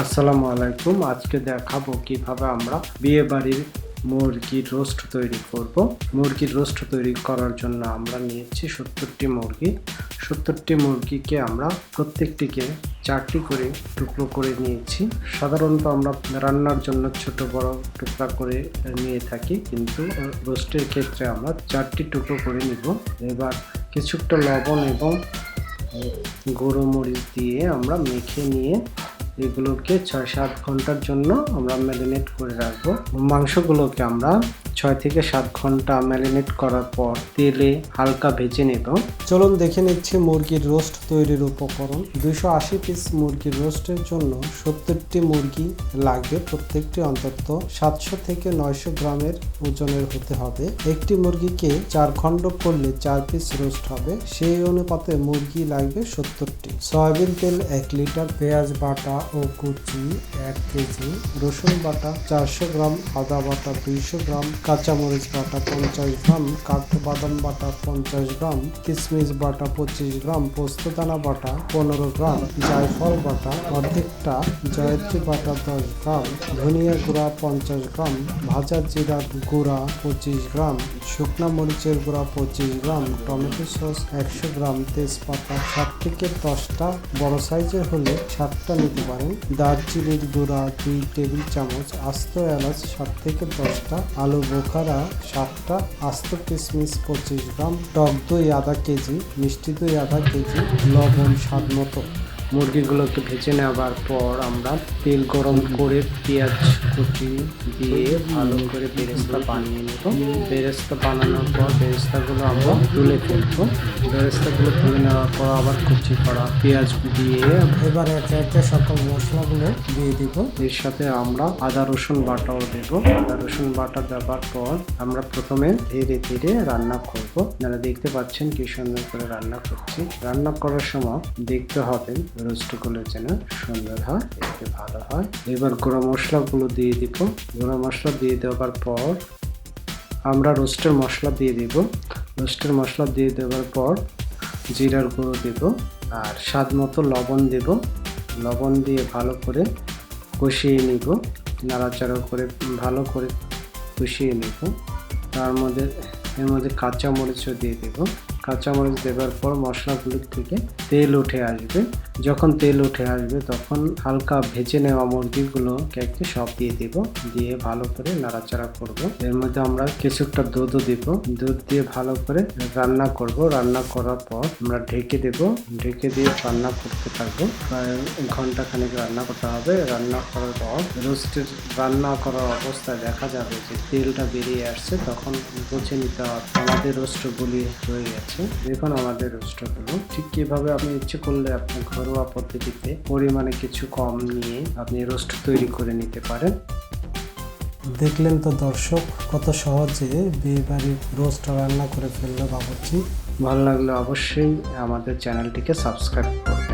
আসসালামু আলাইকুম। আজকে দেখাবো কিভাবে আমরা বিয়ে বাড়ির মুরগির রোস্ট তৈরি করব। মুরগির রোস্ট তৈরি করার জন্য আমরা নিয়েছি 70টি মুরগি। 70টি মুরগিকে আমরা প্রত্যেকটিকে 4টি করে টুকরো করে নিয়েছি। সাধারণত আমরা রান্নার জন্য ছোট বড় টুকরা করে নিয়ে থাকি, কিন্তু রোস্টের ক্ষেত্রে আমরা 4টি টুকরো করে নিব। এবার কিছুটা লবণ এবং গুঁড়ো মরিচ দিয়ে আমরা মেখে নিয়ে এগুলোকে 6-7 ঘন্টার জন্য আমরা ম্যারিনেট করে রাখবো। মাংসগুলোকে আমরা 6 থেকে 7 ঘন্টা ম্যারিনেট করার পর তেলে হালকা ভেজে নেব। চলুন দেখে নিচ্ছি মুরগির রোস্ট তৈরির উপকরণ। 280 পিস মুরগির রোস্টের জন্য 70টি মুরগি লাগবে। প্রত্যেকটি অন্তত 700 থেকে 900 গ্রামের ওজনের হতে হবে। একটি মুরগিকে 4 খণ্ড করলে 4 পিস রোস্ট হবে। সেই অনুপাতে মুরগি লাগবে 70টি। সয়াবিন তেল 1 লিটার, পেঁয়াজ বাটা ও কুচি 1 কেজি, রসুন বাটা 400 গ্রাম, আদা বাটা 200 গ্রাম, কাঁচামরিচ বাটা 50 গ্রাম, কাঠবাদাম বাটা 50 গ্রাম, কিশমিশ বাটা 25 গ্রাম, পোস্তদানা বাটা 15 গ্রাম, জায়ফল বাটা অর্ধেকটা, জয়ত্রী বাটা 10 গ্রাম, ধনিয়া গুঁড়া 50 গ্রাম, ভাজা জিরা গুঁড়া 25 গ্রাম, শুকনা মরিচের গুঁড়া 25 গ্রাম, টমেটো সস 100 গ্রাম, তেজপাতা 7 থেকে 10টা, বড় সাইজের হলে 7টা নিতে পারেন, দারচিনির গুঁড়া 2 টেবিল চামচ, আস্ত এলাচ 7 থেকে 10টা, আলু বোখারা 7টা, আস্ত কিশমিশ 25 গ্রাম, টক দই আধা কেজি, মিষ্টি দই আধা কেজি, লবণ স্বাদ মতো। মুরগিগুলোকে ভেজে নেওয়ার পর আমরা তেল গরম করে পেঁয়াজ কুচি দিয়ে ভালো করে বেরেস্তা বানিয়ে নেব। বেরেস্তা বানানোর পর বেরেস্তাগুলো আমরা তুলে ফেলবো। বেরেস্তাগুলো তুলে নেওয়ার পর আবার কুচি করা পেঁয়াজ দিয়ে এবার একে একে সকল মশলাগুলো দিয়ে দিব। এর সাথে আমরা আদা রসুন বাটাও দেব। আদা রসুন বাটা দেওয়ার পর আমরা প্রথমে ধীরে ধীরে রান্না করব। আপনারা দেখতে পাচ্ছেন কি সুন্দর করে রান্না করছি। রান্না করার সময় দেখতে হবে রোস্টগুলো যেন সুন্দর হয়, এতে ভালো হয়। এবার গুঁড়ো মশলাগুলো দিয়ে দিব। গুঁড়ো মশলা দিয়ে দেওয়ার পর আমরা রোস্টের মশলা দিয়ে দিব। রোস্টের মশলা দিয়ে দেওয়ার পর জিরার গুঁড়ো দেব আর স্বাদ মতো লবণ দেব। লবণ দিয়ে ভালো করে কষিয়ে নিব, নাড়াচাড়া করে ভালো করে কষিয়ে নিব। এর মধ্যে কাঁচা মরিচও দিয়ে দেব। কাঁচা মরিচ দেওয়ার পর মশলাগুলোর থেকে তেল উঠে আসবে। যখন তেল উঠে আসবে তখন হালকা ভেজে নেওয়া মুরগিগুলোকে সব দিয়ে দেব। দিয়ে ভালো করে নাড়াচাড়া করব। এর মধ্যে আমরা কিছুটা দুধও দেব। দুধ দিয়ে ভালো করে রান্না করব। রান্না করার পর আমরা ঢেকে দেব। ঢেকে দিয়ে রান্না করতে থাকবো। প্রায় ঘন্টাখানেক রান্না করতে হবে। রান্না করার পর রোস্টের রান্না করার অবস্থায় দেখা যাবে যে তেলটা বেরিয়ে আসছে, তখন বুঝে নিতে হবে আমাদের রোস্টগুলি হয়ে গেছে। দেখুন আমাদের রোস্টগুলো ঠিক কিভাবে আপনি ইচ্ছে করলে আপনি ঘরোয়া পদ্ধতিতে পরিমাণে কিছু কম নিয়ে আপনি রোস্ট তৈরি করে নিতে পারেন। দেখলেন তো দর্শক, কত সহজে বিয়ে বাড়ির রোস্ট রান্না করে ফেললো বাবুর্চি। ভালো লাগলে অবশ্যই আমাদের চ্যানেলটিকে সাবস্ক্রাইব করবেন।